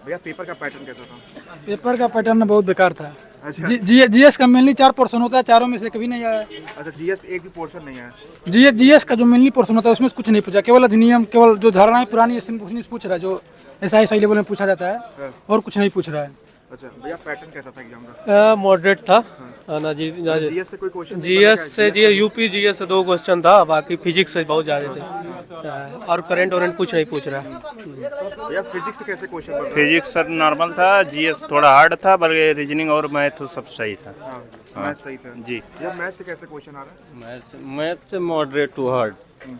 भैया पेपर का पैटर्न कैसा था? पेपर का पैटर्न बहुत बेकार था। अच्छा जीएस का मेनली 4 पोर्शन होता है, चारों में से कभी नहीं आया। अच्छा, जीएस एक भी पोर्शन नहीं है। जीएस का जो मेनली पोर्शन होता है उसमें कुछ नहीं पूछा, केवल अधिनियम, केवल जो धारणाएं पुरानी पूछ रहा है, जो ऐसा लेवल में पूछा जाता है, और कुछ नहीं पूछ रहा है। अच्छा भैया पैटर्न कैसा था एग्जाम का? मॉडरेट था ना जी। जीएस से कोई क्वेश्चन? जीएस से जी यूपी जीएस से 2 क्वेश्चन था, बाकी फिजिक्स से बहुत ज्यादा थे, और करंट वरेंट कुछ नहीं पूछ रहा। भैया फिजिक्स से कैसे क्वेश्चन बन रहा है? फिजिक्स सर नॉर्मल था, जीएस थोड़ा हार्ड था, बल्कि रीजनिंग और मैथ तो सब सही था। हाँ, मैथ सही था जी। भैया मैथ से कैसे क्वेश्चन आ रहा है? मैथ से मॉडरेट टू हार्ड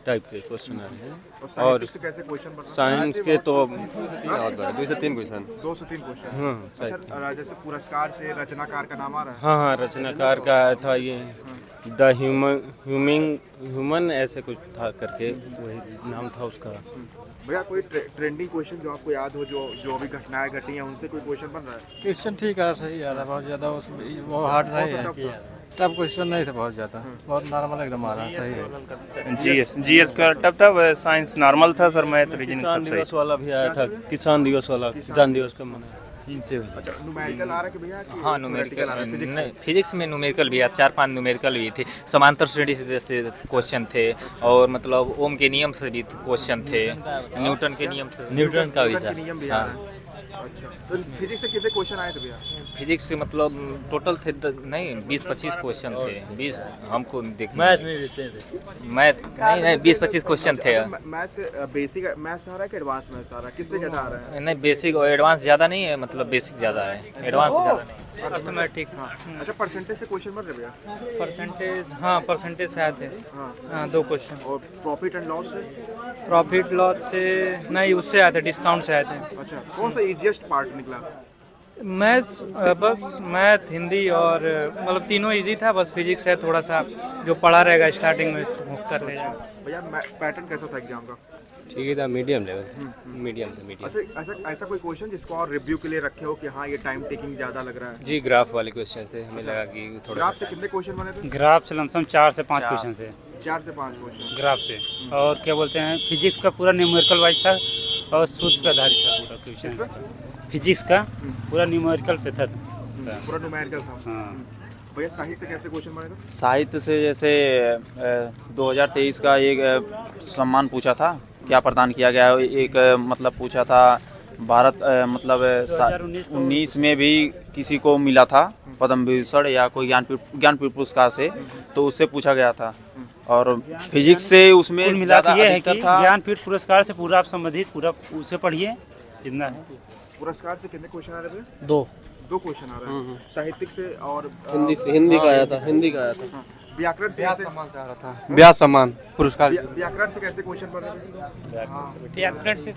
टाइप के क्वेश्चन आ रहे हैं। और साइंस से कैसे क्वेश्चन बन रहा है? साइंस के तो 2 से 3 क्वेश्चन। 2 से 3 क्वेश्चन। हाँ अच्छा जैसे पुरस्कार से रचनाकार का नाम आ रहा है? हाँ, रचनाकार का आया था ये द ह्यूमन ऐसे कुछ था करके, वही नाम था उसका। भैया कोई ट्रेंडिंग क्वेश्चन जो आपको याद हो, जो अभी घटनाएं घटी हैं उनसे कोई क्वेश्चन बन रहा है? क्वेश्चन ठीक है, सही आ रहा है, बहुत ज़्यादा वो हार्ड नहीं है, टफ क्वेश्चन नहीं था बहुत ज़्यादा, बहुत नॉर्मल एकदम आ रहा है, सही है। जीएस का टफ था, साइंस नॉर्मल था सर, मैथ रीजनिंग किसान सब दिवस सही। वाला भी आया था, किसान दिवस वाला, किसान दिवस का मना इनसे। अच्छा न्यूमेरिकल आ रहा है कि भैया? हाँ न्यूमेरिकल नहीं, फिजिक्स में न्यूमेरिकल भी है, 4-5 न्यूमेरिकल भी थे, समांतर श्रेणी से जैसे क्वेश्चन थे, और मतलब ओम के नियम से भी क्वेश्चन थे, न्यूटन के नियम से, न्यूटन का भी था। नियम भी आ रहा है। अच्छा तो फिजिक्स से कितने क्वेश्चन आए थे भैया? फिजिक्स से मतलब टोटल थे नहीं 20-25 क्वेश्चन थे, 20 हमको देख मैथ में देते थे, मैथ नहीं 20-25 क्वेश्चन थे। मैथ से बेसिक मैथ्स आ रहा है कि एडवांस मैथ्स आ रहा है, किससे ज़्यादा आ रहा है? नहीं बेसिक और एडवांस ज़्यादा नहीं है, मतलब बेसिक ज़्यादा है, एडवांस ज़्यादा नहीं। अर्थमेटिक। हाँ अच्छा परसेंटेज से क्वेश्चन बन रहे भैया? परसेंटेज, हाँ परसेंटेज से आए थे, हाँ 2 क्वेश्चन। और प्रॉफिट एंड लॉस से? प्रॉफिट लॉस से नहीं, उससे आए थे, डिस्काउंट से आए थे। अच्छा कौन सा इजीएस्ट पार्ट निकला? मैथ्स, बस मैथ, हिंदी और मतलब तीनों इजी था, बस फिजिक्स है थोड़ा सा जो पढ़ा रहेगा स्टार्टिंग में कर लेगा। भैया पैटर्न कैसा था एग्जाम का? ठीक था, मीडियम लेवल, मीडियम था, मीडियम। अच्छा ऐसा कोई क्वेश्चन जिसको और रिव्यू के लिए रखे हो कि हाँ ये टाइम टेकिंग ज़्यादा लग रहा है? जी ग्राफ वाले क्वेश्चन से हमें लगा कि थोड़ा ग्राफ से कितने क्वेश्चन बने थे? ग्राफ से लमसम 4 से 5 क्वेश्चन थे 4 से 5 क्वेश्चन ग्राफ से, और क्या बोलते हैं फिजिक्स का पूरा न्यूमेरिकल वाइज था, और सूत्र पे आधारित था पूरा क्वेश्चन। फिजिक्स का पूरा न्यूमेरिकल पे था। पूरा न्यूमेरिकल था। हाँ। भैया साहित्य से कैसे क्वेश्चन बने थे? साहित्य से जैसे 2023 का एक सम्मान पूछा था, क्या प्रदान किया गया है, एक मतलब पूछा था भारत मतलब 2019 में भी किसी को मिला था पद्म विभूषण या कोई ज्ञानपीठ पुरस्कार से, तो उससे पूछा गया था। और फिजिक्स से उसमें कुल मिला ज़्यादा के ये है अधिकतर कि था। ज्ञानपीठ पुरस्कार से पूरा आप संबंधित पूरा उसे पढ़िए जितना है। पुरस्कार से कितने क्वेश्चन आ रहे थे? 2 क्वेश्चन आ रहे हैं साहित्यिक से और हिंदी का आया था, व्याकरण से कैसे? ब्यास सम्मान पुरस्कार। व्याकरण से कैसे क्वेश्चन बन रहे थे? व्याकरण से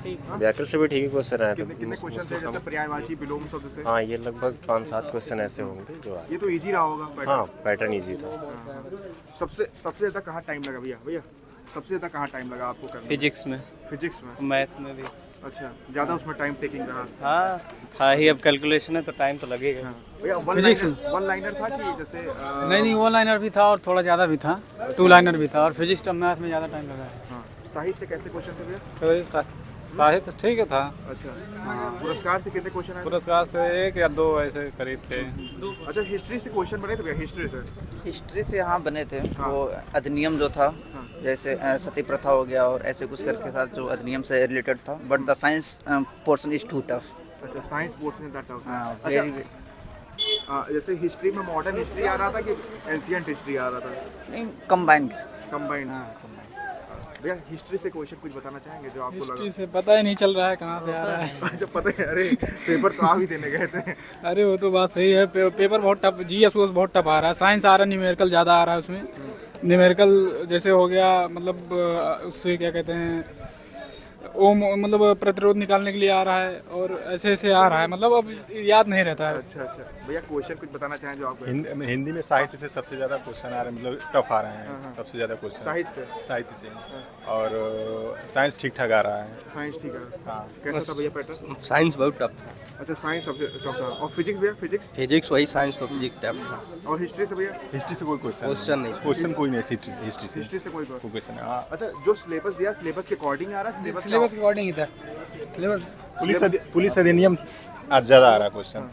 भी ठीक ही क्वेश्चन आए थे। कितने क्वेश्चन थे जैसे पर्यायवाची विलोम शब्द से? हाँ ये लगभग 5-7 क्वेश्चन ऐसे होंगे जो आए। ये तो इजी रहा होगा पैटर्न। हाँ पैटर्न इजी था। सबसे ज्यादा कहाँ टाइम लगा भैया? सबसे ज्यादा कहाँ टाइम लगा आपको करने? फिजिक्स में, फिजिक्स में, मैथ में भी। अच्छा ज्यादा उसमें टाइम टेकिंग रहा? हाँ था ही, अब कैलकुलेशन है तो टाइम तो लगेगा। भैया वन लाइनर था कि जैसे नहीं 1 लाइनर भी था और थोड़ा ज़्यादा भी था, 2 लाइनर भी था, और फिजिक्स और मैथ में ज़्यादा टाइम लगा है। हाँ साहित्य से कैसे क्वेश्चन थे भैया? साहित्य ठीक है था। अच्छा पुरस्कार से कितने क्वेश्चन आए? पुरस्कार से 1 या 2 ऐसे करीब थे। अच्छा हिस्ट्री से क्वेश्चन बने थे भैया? हिस्ट्री से हाँ बने थे। वो अधिनियम जो था, जैसे सती प्रथा हो गया और ऐसे कुछ करके साथ जो अधिनियम से रिलेटेड था, but the science portion is to tough. अच्छा साइंस पोर्शन था टफ। अच्छा जैसे हिस्ट्री में मॉडर्न हिस्ट्री आ रहा था कि एंशिएंट हिस्ट्री आ रहा था? नहीं, कंबाइंड। भैया हिस्ट्री से क्वेश्चन कुछ बताना चाहेंगे जो आपको हिस्ट्री से पता ही नहीं चल रहा है कहाँ से आ रहा है। अच्छा पता है, अरे पेपर तो आप ही देने गए थे। अरे वो तो बात सही है, पेपर बहुत टफ, जीएस बहुत टफ आ रहा है, साइंस आ रहा है, न्यूमेरिकल ज़्यादा आ रहा है उसमें। न्यूमेरिकल जैसे हो गया, मतलब उससे क्या कहते हैं, ओम मतलब प्रतिरोध निकालने के लिए आ रहा है, और ऐसे आ रहा है, मतलब अब याद नहीं रहता है। अच्छा भैया क्वेश्चन कुछ बताना चाहें जो आपको? हिंदी में साहित्य से सबसे ज़्यादा क्वेश्चन आ रहे हैं, मतलब टफ आ रहे हैं सबसे ज़्यादा क्वेश्चन साहित्य से। और साइंस ठीक ठाक आ रहा है। साइंस ठीक है। हाँ कैसा था भैया पैटर्न? साइंस बहुत टफ था। अच्छा साइंस सबसे टफ था। और फिजिक्स भैया? फिजिक्स वही, साइंस तो फिजिक्स टफ था। और हिस्ट्री से भैया? हिस्ट्री से कोई क्वेश्चन नहीं, क्वेश्चन कोई नहीं। हिस्ट्री से कोई क्वेश्चन है। अच्छा जो सिलेबस दिया, सिलेबस के अकॉर्डिंग आ रहा है? सिलेबस के अकॉर्डिंग ही था सिलेबस। पुलिस अधिनियम आज ज़्यादा आ रहा है क्वेश्चन।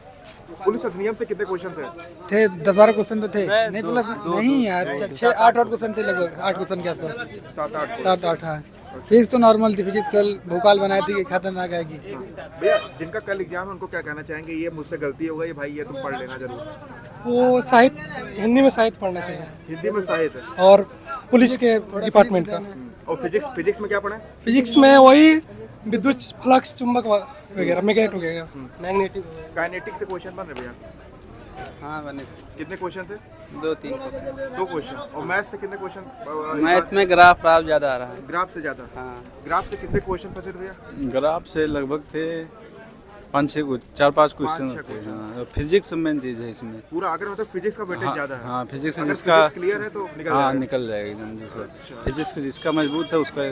पुलिस अधिनियम से कितने क्वेश्चन थे? 10-12 क्वेश्चन तो थे। नहीं प्लस नहीं यार, 6-8 क्वेश्चन थे, लगभग 8 क्वेश्चन के आसपास। 7-8 हाँ। फिजिक्स तो नॉर्मल थी, फिजिक्स कल भोपाल बनाई थी कि खतरनाक आएगी। भैया जिनका कल एग्जाम है उनको क्या कहना चाहेंगे? ये मुझसे गलती हो गई भाई, ये तुम पढ़ लेना जरूर। वो साहित्य, हिंदी में साहित्य पढ़ना चाहिए, हिंदी में साहित्य और पुलिस के डिपार्टमेंट का। और फिजिक्स में क्या पढ़ा है? फिजिक्स में वही विद्युत फ्लक्स, चुंबक वगैरह, मैग्नेट वगैरह, मैग्नेटिक। काइनेटिक से क्वेश्चन बन रहे भैया? हाँ बने कितने क्वेश्चन थे? 2-3 क्वेश्चन। 2 क्वेश्चन। और मैथ से कितने क्वेश्चन? मैथ में ग्राफ ज़्यादा आ रहा है। ग्राफ से ज्यादा? हाँ। ग्राफ से कितने क्वेश्चन फंसे थे भैया? ग्राफ से लगभग थे 4-5 क्वेश्चन थे। हाँ, फिजिक्स मेन चीज़ है इसमें पूरा अगर मतलब फिजिक्स का वेटेज ज्यादा है। हाँ, फिजिक्स अगर जिसका physics क्लियर है तो निकल जाएगा। निकल जाएगा एकदम। जिसका फिजिक्स जिसका मजबूत है उसका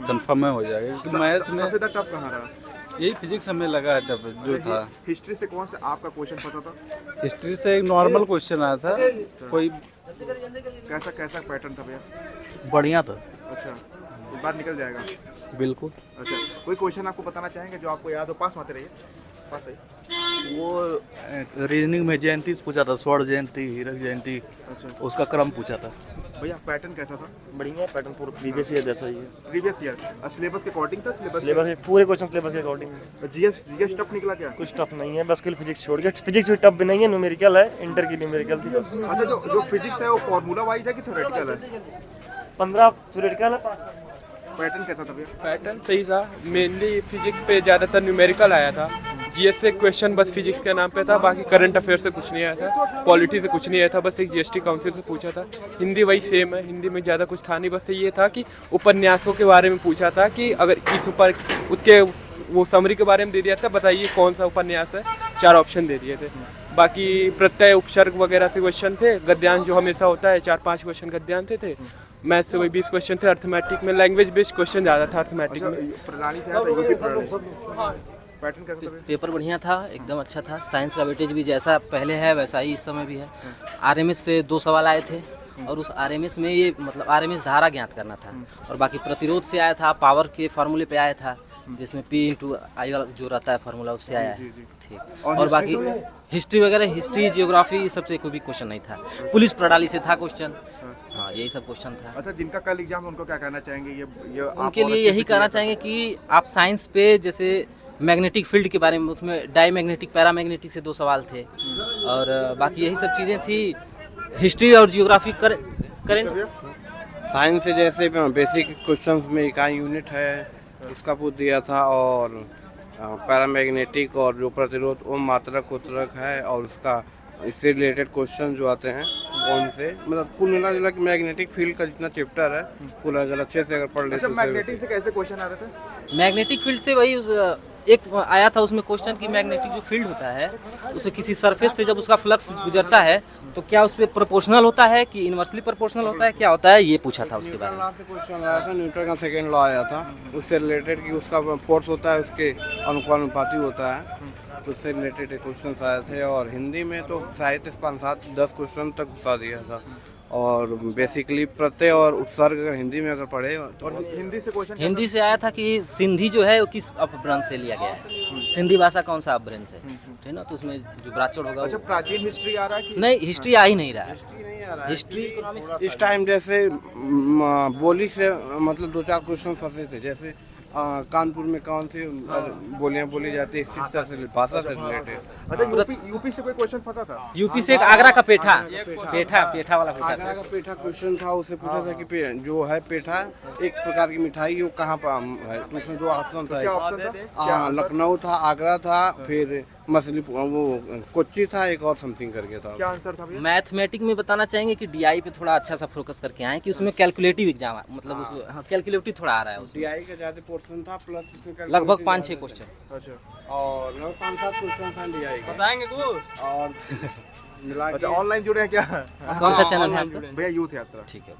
कंफर्म हो जाएगा। क्योंकि मैथ में सबसे टफ कहाँ रहा? यही फिजिक्स हमें लगा टफ जो था। हिस्ट्री से कौन सा आपका क्वेश्चन पता था? हिस्ट्री से एक नॉर्मल क्वेश्चन आया था, कोई कैसा पैटर्न था भैया? बढ़िया था। अच्छा, इस बार निकल जाएगा? बिल्कुल। अच्छा, कोई क्वेश्चन आपको बताना चाहेंगे जो आपको याद हो? पास मारते रहिए, पास रहिए। वो रीजनिंग में जयंती से पूछा था, स्वर्ण जयंती, हीरक जयंती। अच्छा, उसका क्रम पूछा था। भैया पैटर्न कैसा था? बढ़िया पैटर्न पूरा प्रीवियस ईयर जैसा ही है। प्रीवियस ईयर सिलेबस के अकॉर्डिंग था? सिलेबस पूरे क्वेश्चन सिलेबस के अकॉर्डिंग। जीएस टफ निकला क्या? कुछ टफ नहीं है, बस केवल फिजिक्स छोड़ के। फिजिक्स भी टफ भी नहीं है, न्यूमेरिकल है, इंटर की न्यूमेरिकल थी बस। अच्छा, जो फिजिक्स है वो फार्मूला वाइज है कि थ्योरेटिकल है? 15 थ्योरेटिकल है। पैटर्न कैसा था भैया? पैटर्न सही था, मेनली फिजिक्स पे ज़्यादातर न्यूमेरिकल आया था। जीएस से क्वेश्चन बस फिजिक्स के नाम पे था, बाकी करंट अफेयर से कुछ नहीं आया था, पॉलिटी से कुछ नहीं आया था, बस एक जीएसटी काउंसिल से पूछा था। हिंदी वही सेम है, हिंदी में ज़्यादा कुछ था नहीं, बस ये था कि उपन्यासों के बारे में पूछा था कि अगर इस ऊपर उसके वो समरी के बारे में दे दिया था, बताइए कौन सा उपन्यास है, 4 ऑप्शन दे दिए थे। बाकी प्रत्यय उपसर्ग वगैरह से क्वेश्चन थे, गद्यांश जो हमेशा होता है 4-5 क्वेश्चन गद्यांश थे। मैथ से वही 20 क्वेश्चन थे। अर्थमेटिक में लैंग्वेज बेस्ड क्वेश्चन ज़्यादा था अर्थमेटिक में। प्रणाली से आया था यूपी प्रणाली। पैटर्न कैसा था? पेपर बढ़िया था, एकदम अच्छा था। साइंस का वेटेज भी जैसा पहले है वैसा ही इस समय भी है। आरएमएस से 2 सवाल आए थे और उस आरएमएस में ये मतलब आरएमएस धारा ज्ञात करना था, और बाकी प्रतिरोध से आया था, पावर के फार्मूले पे आया था, जिसमें P/I जो रहता है फार्मूला उससे आया है। ठीक। और बाकी हिस्ट्री वगैरह, हिस्ट्री जियोग्राफी सबसे कोई भी क्वेश्चन नहीं था। पुलिस प्रणाली से था क्वेश्चन। हाँ, यही सब क्वेश्चन था। अच्छा, जिनका कल एग्जाम है उनको क्या कहना चाहेंगे? ये उनके लिए यही कहना चाहेंगे कि आप साइंस पे जैसे मैग्नेटिक फील्ड के बारे में, उसमें डायमैग्नेटिक पैरामैग्नेटिक से 2 सवाल थे, और बाकी यही सब चीज़ें थी। हिस्ट्री और जियोग्राफी करेंगे। साइंस से जैसे बेसिक क्वेश्चंस में इकाई यूनिट है उसका पूछ दिया था, और पैरामैग्नेटिक और जो प्रतिरोध ओम मात्रक कोत्रक है और उसका इससे रिलेटेड क्वेश्चन जो आते हैं उनसे, मतलब कुल मिला जुला के मैग्नेटिक फील्ड का जितना चैप्टर है कुल अगर अच्छे से अगर पढ़ लेते। अच्छा, मैग्नेटिक से कैसे क्वेश्चन आ रहे थे? मैग्नेटिक फील्ड से वही एक आया था उसमें क्वेश्चन कि मैग्नेटिक जो फील्ड होता है उसे किसी सरफेस से जब उसका फ्लक्स गुजरता है तो क्या उस पर प्रोपोर्शनल होता है कि इनवर्सली प्रोपोर्शनल होता है, क्या होता है, ये पूछा था उसके बारे में। से क्वेश्चन आया था, न्यूटन का सेकेंड लॉ आया था, उससे रिलेटेड कि उसका फोर्स होता है उसके अनुपाती होता है, उससे रिलेटेड क्वेश्चन आए थे। और हिंदी में तो साहित्य 5-7-10 क्वेश्चन तक घुसा दिया था, और बेसिकली प्रत्यय और उपसर्ग अगर हिंदी में अगर पढ़े तो। और हिंदी से क्वेश्चन हिंदी से आया था कि सिंधी जो है वो किस अपभ्रंश से लिया गया है, सिंधी भाषा कौन सा अपभ्रंश है, ठीक ना, तो उसमें जो ब्राचड़ होगा। अच्छा, प्राचीन हिस्ट्री आ रहा है कि नहीं? हिस्ट्री आ ही नहीं रहा है। हिस्ट्री इस टाइम जैसे बोली से मतलब 2-4 क्वेश्चन फंसे थे, जैसे कानपुर में कौन सी बोलियां बोली जाती है, शिक्षा से, भाषा से रिलेटेड। अच्छा, यूपी से कोई क्वेश्चन फंसा था? यूपी से एक आगरा का पेठा वाला पूछा था। आगरा का पेठा क्वेश्चन था, उससे पूछा था कि जो है पेठा एक प्रकार की मिठाई, वो कहाँ पर है, तो उसमें 2 ऑप्शन था। क्या ऑप्शन था? लखनऊ था, आगरा था, फिर मछली वो कोच्चि था, एक और समथिंग करके था। क्या आंसर था भैया? मैथमेटिक में बताना चाहेंगे कि डीआई पे थोड़ा अच्छा सा फोकस करके आए कि उसमें कैलकुलेटिव एग्जाम मतलब कैलकुलेटिव थोड़ा आ रहा है उसमें। डीआई का ज्यादा पोर्शन था, प्लस लगभग 5-6 क्वेश्चन। अच्छा, और 5-7 क्वेश्चन था डीआई का। बताएंगे कुछ और अच्छा, ऑनलाइन जुड़े हैं क्या? कौन सा चैनल है आपका? भैया यूथ यात्रा। ठीक है।